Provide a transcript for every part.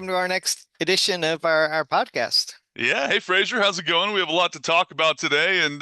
welcome to our next edition of our podcast. Yeah, hey Fraser, how's it going? We have a lot to talk about today, and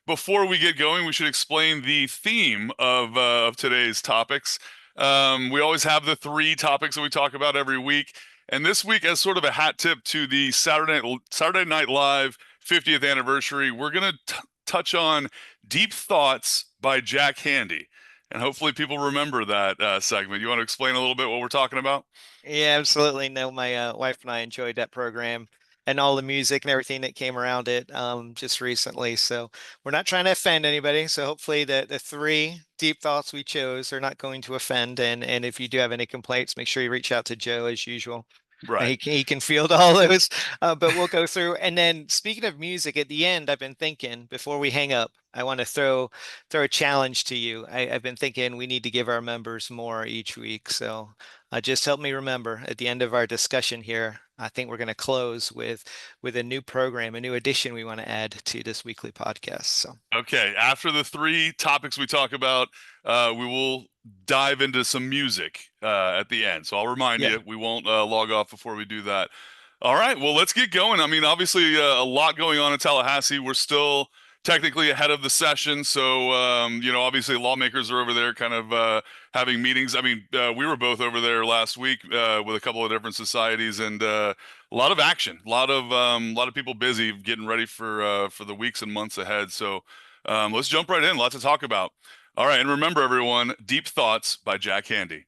before we get going, we should explain the theme of today's topics. We always have the three topics that we talk about every week, and this week, as sort of a hat tip to the Saturday Night Live 50th anniversary, we're gonna touch on "Deep Thoughts" by Jack Handey, and hopefully people remember that segment. You want to explain a little bit what we're talking about? Yeah, absolutely. No, my wife and I enjoyed that program and all the music and everything that came around it just recently. So we're not trying to offend anybody. So hopefully the three deep thoughts we chose are not going to offend. And if you do have any complaints, make sure you reach out to Joe as usual. Right. He can field all those, but we'll go through. And then speaking of music, at the end, I've been thinking before we hang up, I want to throw a challenge to you. I've been thinking we need to give our members more each week. So just help me remember at the end of our discussion here. I think we're going to close with a new program, a new addition we want to add to this weekly podcast. So Okay, after the three topics we talk about, we will dive into some music at the end. So I'll remind yeah, you, we won't log off before we do that. All right, well, let's get going. I mean, obviously, a lot going on in Tallahassee. We're still technically ahead of the session. So, obviously, lawmakers are over there kind of having meetings. I mean, we were both over there last week with a couple of different societies, and a lot of action, a lot of people busy getting ready for the weeks and months ahead. So let's jump right in. Lots to talk about. All right, and remember, everyone, Deep Thoughts by Jack Handey.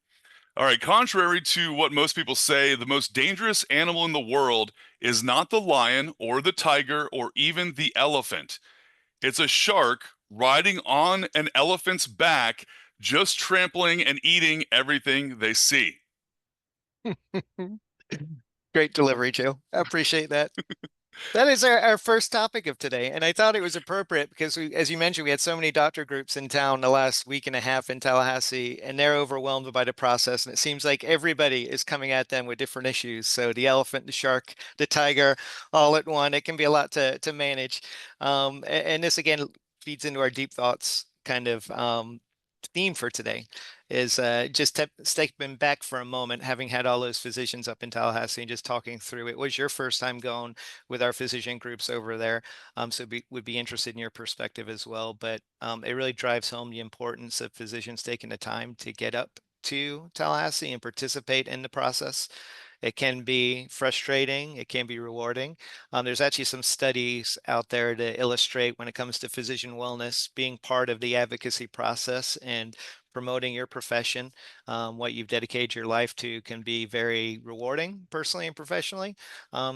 All right, contrary to what most people say, the most dangerous animal in the world is not the lion or the tiger or even the elephant. It's a shark riding on an elephant's back, just trampling and eating everything they see. great delivery, Joe. I appreciate that. That is our first topic of today. And I thought it was appropriate because as you mentioned, we had so many doctor groups in town the last week and a half in Tallahassee, and they're overwhelmed by the process. And it seems like everybody is coming at them with different issues. So the elephant, the shark, the tiger, all at one. It can be a lot to manage. And this again feeds into our deep thoughts kind of theme for today is just stepping back for a moment, having had all those physicians up in Tallahassee and just talking through it. Was your first time going with our physician groups over there? So would be interested in your perspective as well. But it really drives home the importance of physicians taking the time to get up to Tallahassee and participate in the process. It can be frustrating. It can be rewarding. There's actually some studies out there to illustrate when it comes to physician wellness, being part of the advocacy process and promoting your profession, what you've dedicated your life to can be very rewarding personally and professionally.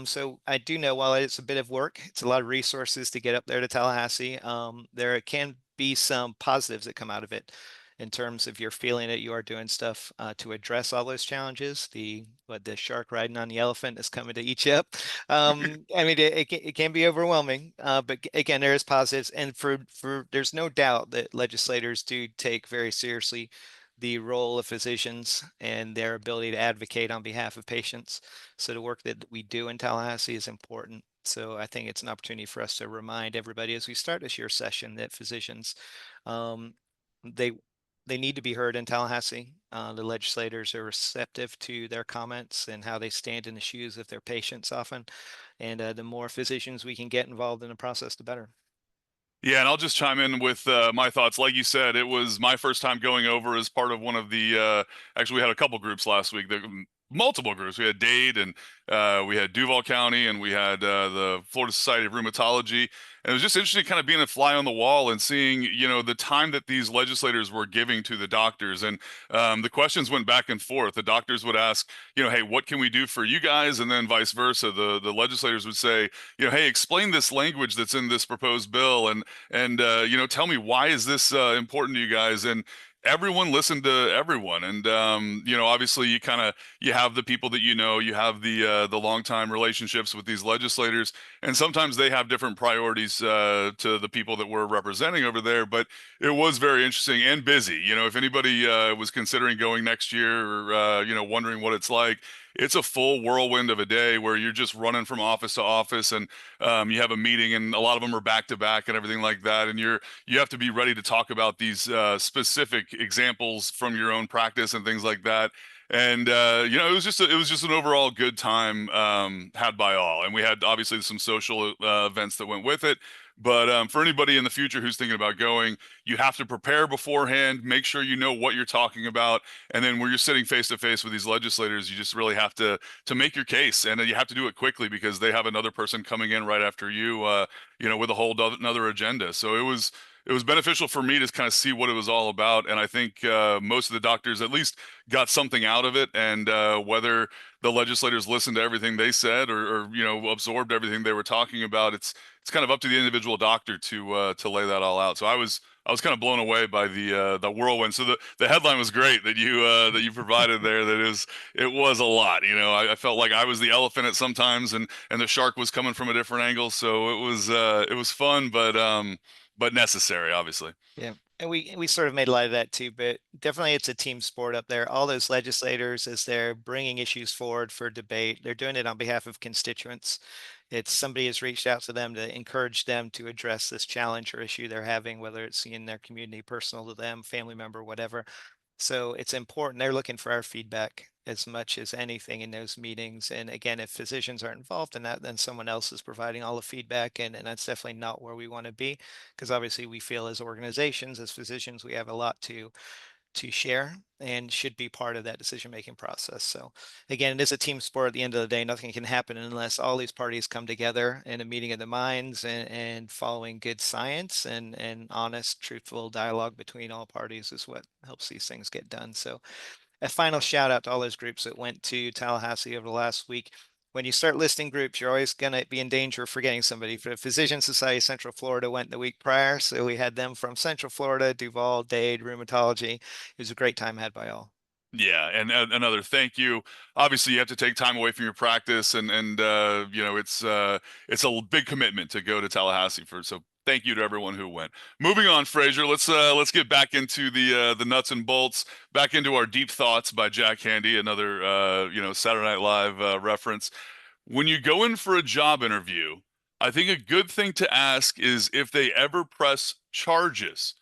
So I do know while it's a bit of work, it's a lot of resources to get up there to Tallahassee. There can be some positives that come out of it in terms of your feeling that you are doing stuff to address all those challenges. The shark riding on the elephant is coming to eat you up. I mean, it can be overwhelming, but again, there is positives, and for there's no doubt that legislators do take very seriously the role of physicians and their ability to advocate on behalf of patients. So the work that we do in Tallahassee is important. So I think it's an opportunity for us to remind everybody as we start this year's session that physicians, um, they they need to be heard in Tallahassee. The legislators are receptive to their comments and how they stand in the shoes of their patients often. And the more physicians we can get involved in the process, the better. Yeah, and I'll just chime in with my thoughts. Like you said, it was my first time going over as part of one of the. Actually, we had a couple groups last week. Multiple groups. We had Dade, and we had Duval County, and we had the Florida Society of Rheumatology. And it was just interesting, kind of being a fly on the wall and seeing, the time that these legislators were giving to the doctors, and the questions went back and forth. The doctors would ask, hey, what can we do for you guys, and then vice versa. The legislators would say, hey, explain this language that's in this proposed bill, and tell me, why is this important to you guys? And everyone listened to everyone. And obviously you have the people that you have the longtime relationships with these legislators, and sometimes they have different priorities to the people that we're representing over there. But it was very interesting and busy. If anybody was considering going next year, or wondering what it's like, it's a full whirlwind of a day where you're just running from office to office, and you have a meeting, and a lot of them are back to back and everything like that. And you have to be ready to talk about these specific examples from your own practice and things like that. And it was just it was just an overall good time had by all. And we had obviously some social events that went with it. But for anybody in the future who's thinking about going, you have to prepare beforehand, make sure you know what you're talking about, and then when you're sitting face to face with these legislators, you just really have to make your case, and you have to do it quickly because they have another person coming in right after you, with a whole another agenda. So it was beneficial for me to kind of see what it was all about, and I think most of the doctors at least got something out of it. And whether the legislators listened to everything they said or absorbed everything they were talking about, it's kind of up to the individual doctor to lay that all out. So I was kind of blown away by the whirlwind. So the headline was great that you provided there. It was a lot. I felt like I was the elephant at sometimes, and the shark was coming from a different angle. So it was fun, but necessary, obviously. Yeah. And we sort of made light of that too, but definitely it's a team sport up there. All those legislators, as they're bringing issues forward for debate, they're doing it on behalf of constituents. It's somebody has reached out to them to encourage them to address this challenge or issue they're having, whether it's in their community, personal to them, family member, whatever. So it's important. They're looking for our feedback as much as anything in those meetings. And again, if physicians are involved in that, then someone else is providing all the feedback. And that's definitely not where we want to be, because obviously we feel as organizations, as physicians, we have a lot to share and should be part of that decision-making process. So again, it is a team sport at the end of the day. Nothing can happen unless all these parties come together in a meeting of the minds and following good science and honest, truthful dialogue between all parties is what helps these things get done. So a final shout out to all those groups that went to Tallahassee over the last week. When you start listing groups, you're always going to be in danger of forgetting somebody. For the Physician Society of Central Florida went the week prior, so we had them from Central Florida, Duval, Dade, rheumatology. It was a great time had by all. Yeah, and another thank you. Obviously, you have to take time away from your practice, and it's a big commitment to go to Tallahassee for. So thank you to everyone who went. Moving on, Fraser. Let's get back into the nuts and bolts, back into our deep thoughts by Jack Handy, another Saturday Night Live reference. When you go in for a job interview, I think a good thing to ask is if they ever press charges,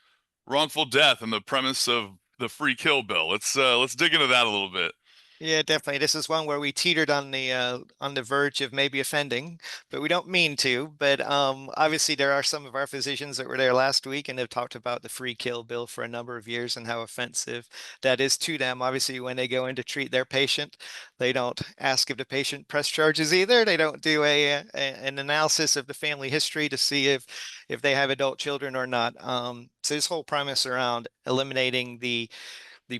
wrongful death, and the premise of the free kill bill. Let's dig into that a little bit. Yeah, definitely. This is one where we teetered on the verge of maybe offending, but we don't mean to. But obviously, there are some of our physicians that were there last week and have talked about the free kill bill for a number of years and how offensive that is to them. Obviously, when they go in to treat their patient, they don't ask if the patient press charges either. They don't do an analysis of the family history to see if they have adult children or not. So this whole premise around eliminating the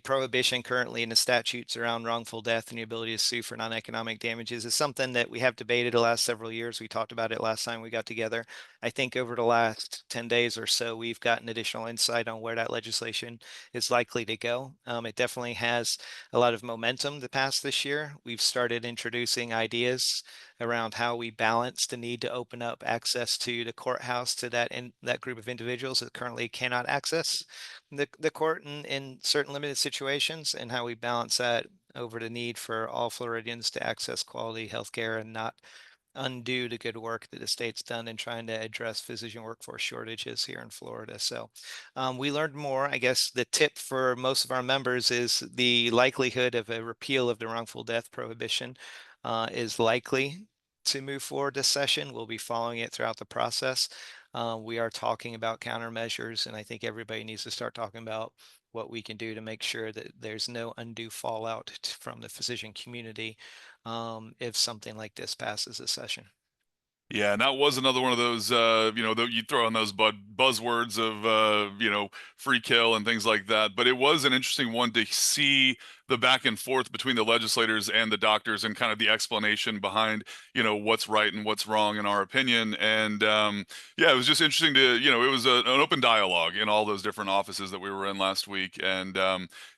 prohibition currently in the statutes around wrongful death and the ability to sue for non-economic damages is something that we have debated the last several years. We talked about it last time we got together. I think over the last 10 days or so, we've gotten additional insight on where that legislation is likely to go. It definitely has a lot of momentum to pass this year. We've started introducing ideas around how we balance the need to open up access to the courthouse to that group of individuals that currently cannot access the court in certain limited situations, and how we balance that over the need for all Floridians to access quality healthcare and not undo the good work that the state's done in trying to address physician workforce shortages here in Florida. So we learned more. I guess the tip for most of our members is the likelihood of a repeal of the wrongful death prohibition is likely to move forward this session. We'll be following it throughout the process. We are talking about countermeasures, and I think everybody needs to start talking about what we can do to make sure that there's no undue fallout from the physician community if something like this passes this session. Yeah, and that was another one of those, you throw on those buzzwords of, free kill and things like that. But it was an interesting one to see the back and forth between the legislators and the doctors and kind of the explanation behind, what's right and what's wrong in our opinion. And yeah, it was just interesting it was an open dialogue in all those different offices that we were in last week. And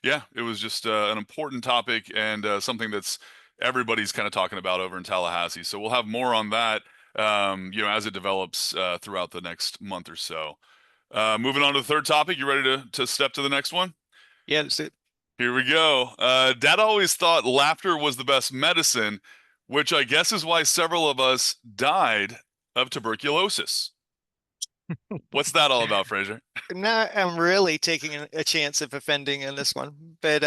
yeah, it was just an important topic and something that's everybody's kind of talking about over in Tallahassee. So we'll have more on that as it develops throughout the next month or so. Moving on to the third topic, you ready to step to the next one? Yeah, that's it. Here we go. Dad always thought laughter was the best medicine, which I guess is why several of us died of tuberculosis. What's that all about, Fraser? Now I'm really taking a chance of offending in this one, but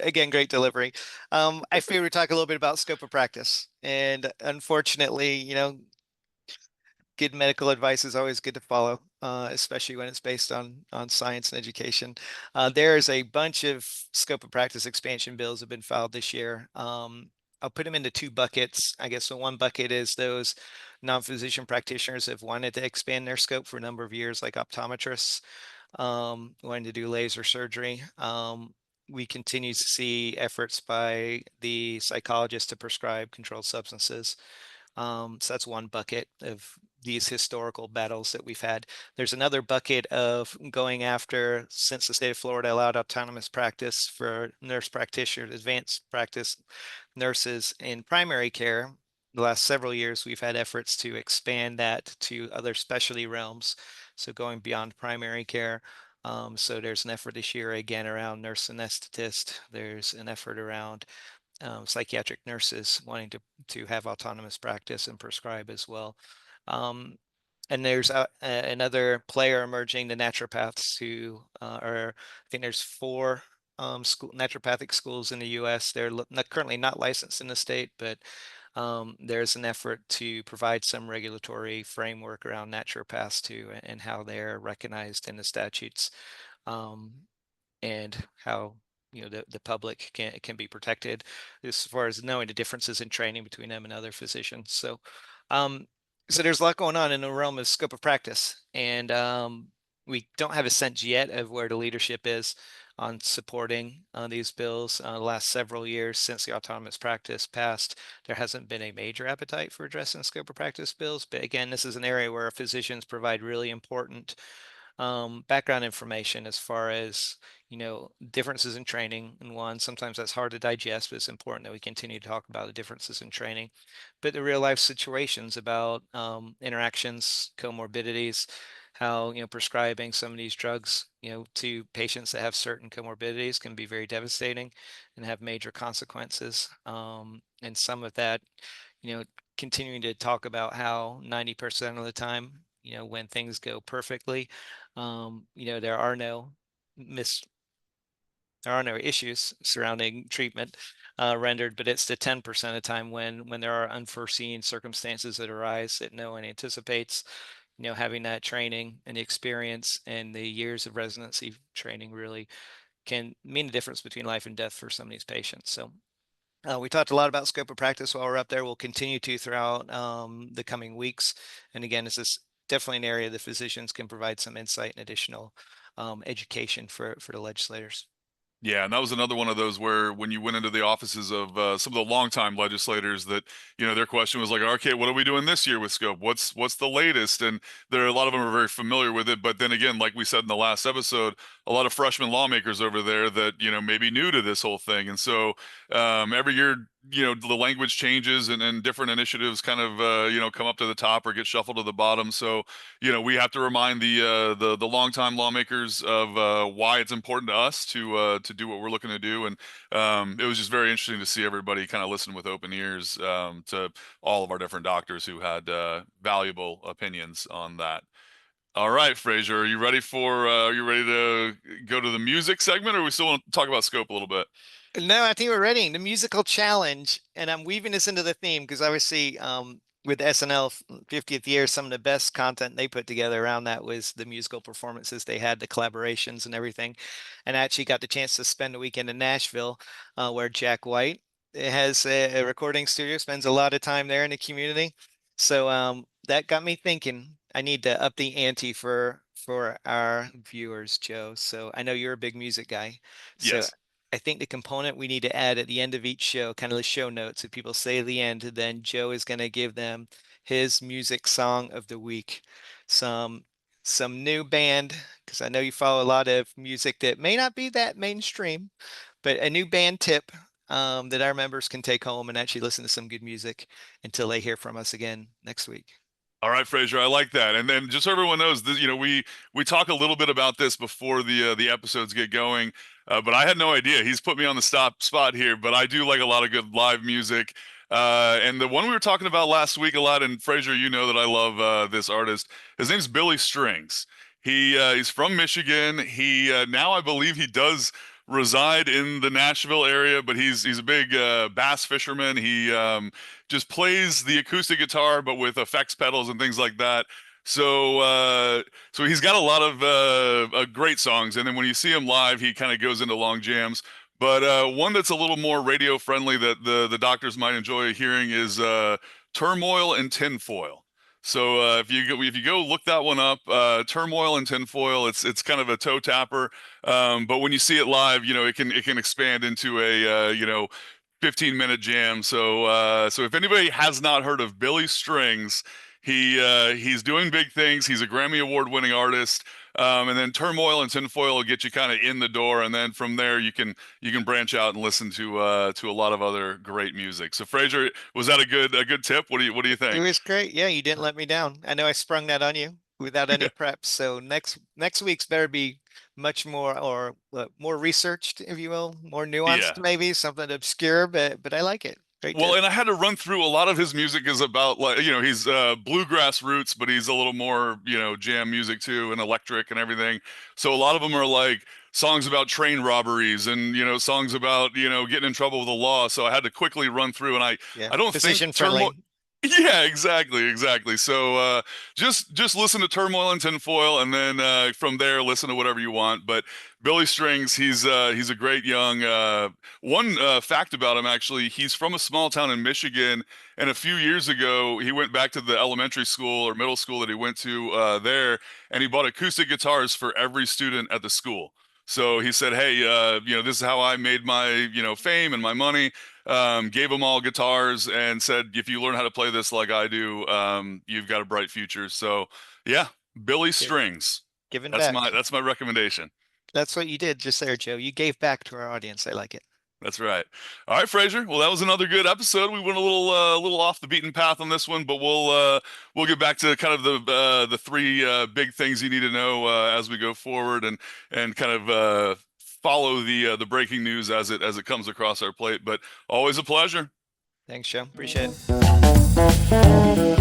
Again, great delivery. I figured we'd talk a little bit about scope of practice. And unfortunately, good medical advice is always good to follow, especially when it's based on science and education. There is a bunch of scope of practice expansion bills have been filed this year. I'll put them into two buckets. I guess the one bucket is those non-physician practitioners have wanted to expand their scope for a number of years, like optometrists, wanting to do laser surgery. We continue to see efforts by the psychologists to prescribe controlled substances. So that's one bucket of these historical battles that we've had. There's another bucket of going after, since the state of Florida allowed autonomous practice for nurse practitioners, advanced practice nurses in primary care. The last several years, we've had efforts to expand that to other specialty realms. So going beyond primary care. So there's an effort this year again around nurse anesthetist. There's an effort around psychiatric nurses wanting to have autonomous practice and prescribe as well. Um, and there's another player emerging, the naturopaths who I think there's four naturopathic schools in the U.S. They're currently not licensed in the state, but there's an effort to provide some regulatory framework around naturopaths too, and how they're recognized in the statutes. Um, and how the public can be protected as far as knowing the differences in training between them and other physicians. Um, so there's a lot going on in the realm of scope of practice, and we don't have a sense yet of where the leadership is on supporting these bills. The last several years since the autonomous practice passed, there hasn't been a major appetite for addressing scope of practice bills. But again, this is an area where physicians provide really important background information as far as differences in training. And one, sometimes that's hard to digest, but it's important that we continue to talk about the differences in training, but the real life situations about interactions, comorbidities, how prescribing some of these drugs to patients that have certain comorbidities can be very devastating and have major consequences. And some of that, you know continuing to talk about how 90% of the time, when things go perfectly, there are no mis there are no issues surrounding treatment rendered, but it's the 10% of the time when there are unforeseen circumstances that arise that no one anticipates. Having that training and the experience and the years of residency training really can mean the difference between life and death for some of these patients. So we talked a lot about scope of practice while we're up there. We'll continue to throughout the coming weeks. And again, this is definitely an area the physicians can provide some insight and additional education for the legislators. Yeah, and that was another one of those where when you went into the offices of some of the longtime legislators, that their question was like, okay, what are we doing this year with scope? What's the latest? And there a lot of them are very familiar with it, but then again, like we said in the last episode, a lot of freshman lawmakers over there that may be new to this whole thing, and so every year the language changes, and different initiatives kind of come up to the top or get shuffled to the bottom. So we have to remind the longtime lawmakers of why it's important to us to do what we're looking to do. And it was just very interesting to see everybody kind of listen with open ears to all of our different doctors who had valuable opinions on that. All right, Fraser, are you ready to go to the music segment, or we still want to talk about scope a little bit? No, I think we're ready. The musical challenge, and I'm weaving this into the theme because obviously, with SNL 50th year, some of the best content they put together around that was the musical performances they had, the collaborations and everything. And I actually got the chance to spend a weekend in Nashville, where Jack White has a recording studio, spends a lot of time there in the community. So that got me thinking. I need to up the ante for our viewers, Joe. So I know you're a big music guy. So Yes. I think the component we need to add at the end of each show, kind of the show notes, if people say at the end, then Joe is going to give them his music song of the week. Some some new band, because I know you follow a lot of music that may not be that mainstream, but a new band tip that our members can take home and actually listen to some good music until they hear from us again next week. All right, Fraser, I like that. And then just so everyone knows, this, we talk a little bit about this before the episodes get going, but I had no idea. He's put me on the stop spot here, but I do like a lot of good live music. And the one we were talking about last week a lot, and Fraser, you know that I love this artist. His name's Billy Strings. He's from Michigan. He now I believe he does reside in the Nashville area, but he's a big bass fisherman. He just plays the acoustic guitar, but with effects pedals and things like that. So he's got a lot of great songs, and then when you see him live, he kind of goes into long jams. But one that's a little more radio friendly that the doctors might enjoy hearing is Turmoil and Tinfoil. So if you go look that one up, Turmoil and Tinfoil, it's kind of a toe tapper. But when you see it live, it can expand into a 15-minute jam. So if anybody has not heard of Billy Strings, he's doing big things. He's a Grammy Award winning artist. And then Turmoil and Tinfoil will get you kind of in the door, and then from there you can branch out and listen to a lot of other great music. So Fraser, was that a good tip? What do you It think? was great. Yeah, you didn't let me down. I know I sprung that on you without any prep. So next week's better be much more or more researched, if you will, more Yeah. nuanced, maybe something obscure, but I like it. Great Well, tip. and I had to run through a lot of his music is about like, he's bluegrass roots, but he's a little more, jam music too and electric and everything. So a lot of them are like songs about train robberies and, songs about, getting in trouble with the law. So I had to quickly run through and I Yeah, I don't think decision Turmoil. friendly. Yeah, exactly. So just listen to Turmoil and Tinfoil, and then from there listen to whatever you want. But Billy Strings, he's a great young. One fact about him actually, he's from a small town in Michigan, and a few years ago he went back to the elementary school or middle school that he went to there, and he bought acoustic guitars for every student at the school. So he said, "Hey, this is how I made my, fame and my money." Gave them all guitars and said, if you learn how to play this like I do, you've got a bright future. So yeah, Billy Gi- Strings. Giving That's back. my recommendation. That's what you did just there, Joe. You gave back to our audience. I like it. That's right. All right, Fraser. Well, that was another good episode. We went a little off the beaten path on this one, but we'll get back to kind of the three big things you need to know as we go forward and kind of follow the breaking news as it comes across our plate. But always a pleasure. Thanks, Joe. Appreciate it.